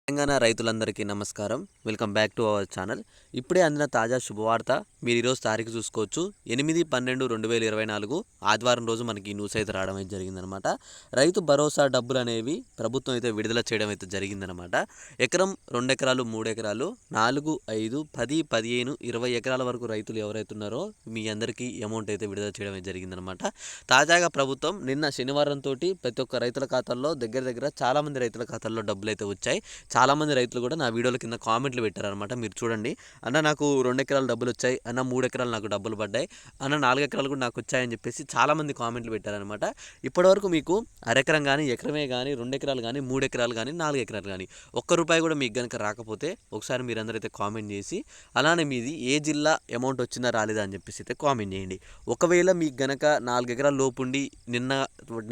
తెలంగాణ రైతులందరికీ నమస్కారం. Welcome back to our channel. ఇప్పుడే అందిన తాజా శుభవార్త. మీరు ఈరోజు తారీఖు చూసుకోవచ్చు. 8/12/2024 ఆదివారం రోజు మనకి ఈ న్యూస్ అయితే రావడం అయితే జరిగిందనమాట. రైతు భరోసా డబ్బులు అనేవి ప్రభుత్వం అయితే విడుదల చేయడం అయితే జరిగిందనమాట. ఎకరం 2 ఎకరాలు 3 ఎకరాలు 4, 5, 10, 15, 20 ఎకరాల వరకు రైతులు ఎవరైతే ఉన్నారో మీ అందరికీ అమౌంట్ అయితే విడుదల చేయడం అయితే జరిగిందనమాట. తాజాగా ప్రభుత్వం నిన్న శనివారం తోటి ప్రతి ఒక్క రైతుల ఖాతాల్లో దగ్గర చాలామంది రైతుల ఖాతాల్లో డబ్బులు అయితే వచ్చాయి. చాలామంది రైతులు కూడా నా వీడియోల కింద కామెంట్లు పెట్టారనమాట. మీరు చూడండి, అన్న నాకు 2 ఎకరాలు డబ్బులు వచ్చాయి, అన్న 3 ఎకరాలు నాకు డబ్బులు పడ్డాయి, అన్న 4 ఎకరాలు కూడా నాకు వచ్చాయని చెప్పేసి చాలామంది కామెంట్లు పెట్టారనమాట. ఇప్పటివరకు మీకు అరెకరం కానీ, ఎకరమే కానీ, 2 ఎకరాలు కానీ, 3 ఎకరాలు కానీ, 4 ఎకరాలు కానీ ఒక్క రూపాయి కూడా మీకు కనుక రాకపోతే ఒకసారి మీరందరూ అయితే కామెంట్ చేసి, అలానే మీది ఏ జిల్లా అమౌంట్ వచ్చిందా రాలేదా అని చెప్పేసి అయితే కామెంట్ చేయండి. ఒకవేళ మీకు గనక 4 ఎకరాల లోపు ఉండి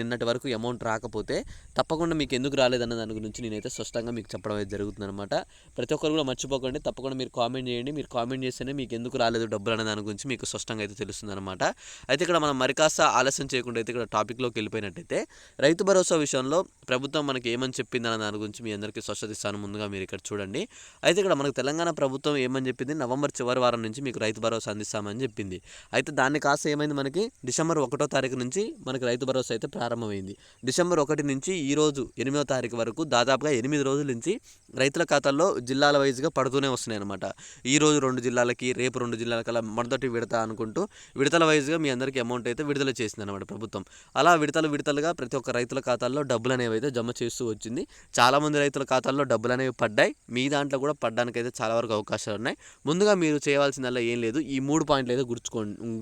నిన్నటి వరకు అమౌంట్ రాకపోతే తప్పకుండా మీకు ఎందుకు రాలేదన్న దాని గురించి నేనైతే స్పష్టంగా మీకు చెప్పడం అయితే జరుగుతుందన్నమాట. ప్రతి ఒక్కరు కూడా మర్చిపోకండి, తప్పకుండా మీరు కామెంట్ చేయండి. మీరు కామెంట్ చేస్తేనే మీకు ఎందుకు రాలేదు డబ్బులు అనే దాని గురించి మీకు స్పష్టంగా అయితే తెలుస్తుందన్నమాట. అయితే ఇక్కడ మనం మరికాస్త ఆలస్యం చేయకుండా అయితే ఇక్కడ టాపిక్లోకి వెళ్ళిపోయినట్టయితే, రైతు భరోసా విషయంలో ప్రభుత్వం మనకి ఏమని చెప్పింది అన్న దాని గురించి మీ అందరికీ స్పష్టత ఇస్తాను. ముందుగా మీరు ఇక్కడ చూడండి. అయితే ఇక్కడ మనకు తెలంగాణ ప్రభుత్వం ఏమని చెప్పింది, నవంబర్ చివరి వారం నుంచి మీకు రైతు భరోసా అందిస్తామని చెప్పింది. అయితే దాన్ని కాస్త ఏమైంది, మనకి డిసెంబర్ 1వ తారీఖు నుంచి మనకి రైతు భరోసా అయితే ప్రారంభమైంది. డిసెంబర్ 1 నుంచి ఈ రోజు 8వ తారీఖు వరకు దాదాపుగా 8 రోజుల నుంచి రైతుల ఖాతాల్లో జిల్లాల వైజ్గా పడుతూనే వస్తున్నాయి అనమాట. ఈ రోజు 2 జిల్లాలకి, రేపు 2 జిల్లాలకి, అలా మొదటి విడత అనుకుంటూ విడతల వైజ్గా మీ అందరికీ అమౌంట్ అయితే విడుదల చేసింది అనమాట ప్రభుత్వం. అలా విడతలుగా ప్రతి ఒక్క రైతుల ఖాతాల్లో డబ్బులు అనేవి అయితే జమ చేస్తూ వచ్చింది. చాలామంది రైతుల ఖాతాల్లో డబ్బులు అనేవి పడ్డాయి. మీ దాంట్లో కూడా పడ్డానికి అయితే చాలా వరకు అవకాశాలు ఉన్నాయి. ముందుగా మీరు చేయవలసిందల్లా ఏం లేదు, ఈ 3 పాయింట్లు అయితే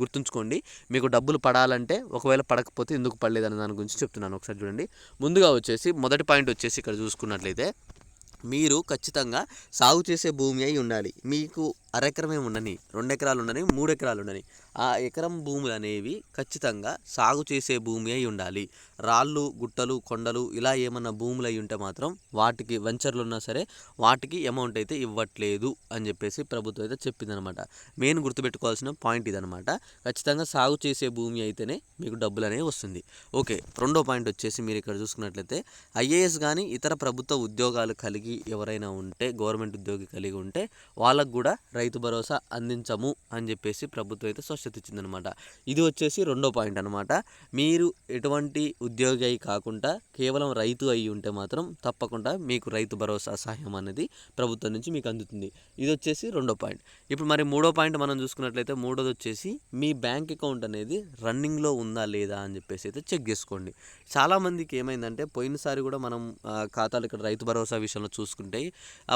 గుర్తుంచుకోండి. మీకు డబ్బులు పడాలంటే, ఒకవేళ పడకపోతే ఎందుకు పడలేదనే దాని గురించి చెప్తున్నాను. ఒకసారి చూడండి. ముందుగా వచ్చేసి మొదటి పాయింట్ వచ్చేసి ఇక్కడ చూసుకున్నట్లయితే, మీరు ఖచ్చితంగా సాగు చేసే భూమి అయి ఉండాలి. మీకు అరెకరమే ఉండని, 2 ఎకరాలు ఉండని, 3 ఎకరాలు ఉండని, ఆ ఎకరం భూములు అనేవి ఖచ్చితంగా సాగు చేసే భూమి అయి ఉండాలి. రాళ్ళు, గుట్టలు, కొండలు ఇలా ఏమన్నా భూములు అయి ఉంటే మాత్రం వాటికి వెంచర్లు ఉన్నా సరే వాటికి అమౌంట్ అయితే ఇవ్వట్లేదు అని చెప్పేసి ప్రభుత్వం అయితే చెప్పిందనమాట. మెయిన్ గుర్తుపెట్టుకోవాల్సిన పాయింట్ ఇదనమాట. ఖచ్చితంగా సాగు చేసే భూమి అయితేనే మీకు డబ్బులు అనేవి వస్తుంది. ఓకే, రెండో పాయింట్ వచ్చేసి మీరు ఇక్కడ చూసుకున్నట్లయితే, ఐఏఎస్ కానీ ఇతర ప్రభుత్వ ఉద్యోగాలు కలిగి ఎవరైనా ఉంటే, గవర్నమెంట్ ఉద్యోగి కలిగి ఉంటే వాళ్ళకు కూడా రైతు భరోసా అందించము అని చెప్పేసి ప్రభుత్వం అయితే స్పష్టత ఇచ్చిందనమాట. ఇది వచ్చేసి రెండో పాయింట్ అనమాట. మీరు ఎటువంటి ఉద్యోగి అయి కాకుండా కేవలం రైతు అయి ఉంటే మాత్రం తప్పకుండా మీకు రైతు భరోసా సహాయం అనేది ప్రభుత్వం నుంచి మీకు అందుతుంది. ఇది వచ్చేసి రెండో పాయింట్. ఇప్పుడు మరి మూడో పాయింట్ మనం చూసుకున్నట్లయితే, మూడోది వచ్చేసి మీ బ్యాంక్ అకౌంట్ అనేది రన్నింగ్లో ఉందా లేదా అని చెప్పేసి అయితే చెక్ చేసుకోండి. చాలామందికి ఏమైందంటే, పోయినసారి కూడా మనం ఖాతాలు ఇక్కడ రైతు భరోసా విషయంలో చూసుకుంటే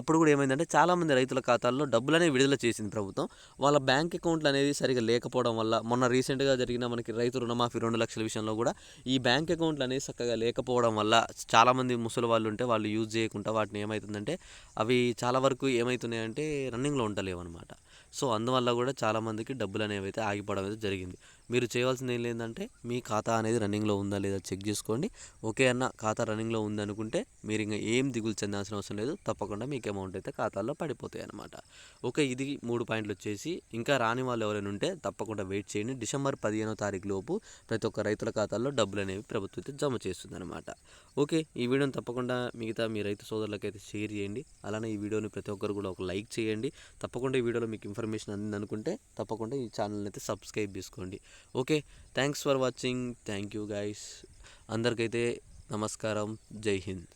అప్పుడు కూడా ఏమైందంటే, చాలామంది రైతుల ఖాతాల్లో డబ్బులు అనేవి విడుదల చేసింది ప్రభుత్వం. వాళ్ళ బ్యాంక్ అకౌంట్లు అనేది సరిగా లేకపోవడం వల్ల, మొన్న రీసెంట్గా జరిగిన మనకి రైతు రుణమాఫీ 2 లక్షల విషయంలో కూడా ఈ బ్యాంక్ అకౌంట్లు అనేది చక్కగా లేకపోవడం వల్ల చాలామంది ముసలి వాళ్ళు ఉంటే వాళ్ళు యూజ్ చేయకుండా వాటిని ఏమవుతుందంటే అవి చాలా వరకు ఏమవుతున్నాయంటే రన్నింగ్లో ఉండలేవు అనమాట. సో అందువల్ల కూడా చాలామందికి డబ్బులు అనేవి అయితే ఆగిపోవడం అయితే జరిగింది. మీరు చేయవలసింది ఏం లేదంటే, మీ ఖాతా అనేది రన్నింగ్లో ఉందా లేదా చెక్ చేసుకోండి. ఓకే అన్న, ఖాతా రన్నింగ్లో ఉందనుకుంటే మీరు ఇంకా ఏం దిగులు చెందాల్సిన అవసరం లేదు. తప్పకుండా మీకు అమౌంట్ అయితే ఖాతాల్లో పడిపోతాయి అనమాట. ఓకే, ఇది 3 పాయింట్లు వచ్చేసి. ఇంకా రాని వాళ్ళు ఎవరైనా ఉంటే తప్పకుండా వెయిట్ చేయండి. డిసెంబర్ 15వ తారీఖు లోపు ప్రతి ఒక్క రైతుల ఖాతాల్లో డబ్బులు అనేవి ప్రభుత్వం అయితే జమ చేస్తుంది అనమాట. ఓకే, ఈ వీడియోని తప్పకుండా మిగతా మీ రైతు సోదరులకైతే షేర్ చేయండి. అలానే ఈ వీడియోని ప్రతి ఒక్కరు కూడా ఒక లైక్ చేయండి. తప్పకుండా ఈ వీడియోలో మీకు ఇన్ఫర్మేషన్ అందింది అనుకుంటే తప్పకుండా ఈ ఛానల్ని అయితే సబ్స్క్రైబ్ చేసుకోండి. Okay, thanks for watching. Thank you guys. అందరికైతే నమస్కారం. జై హింద్.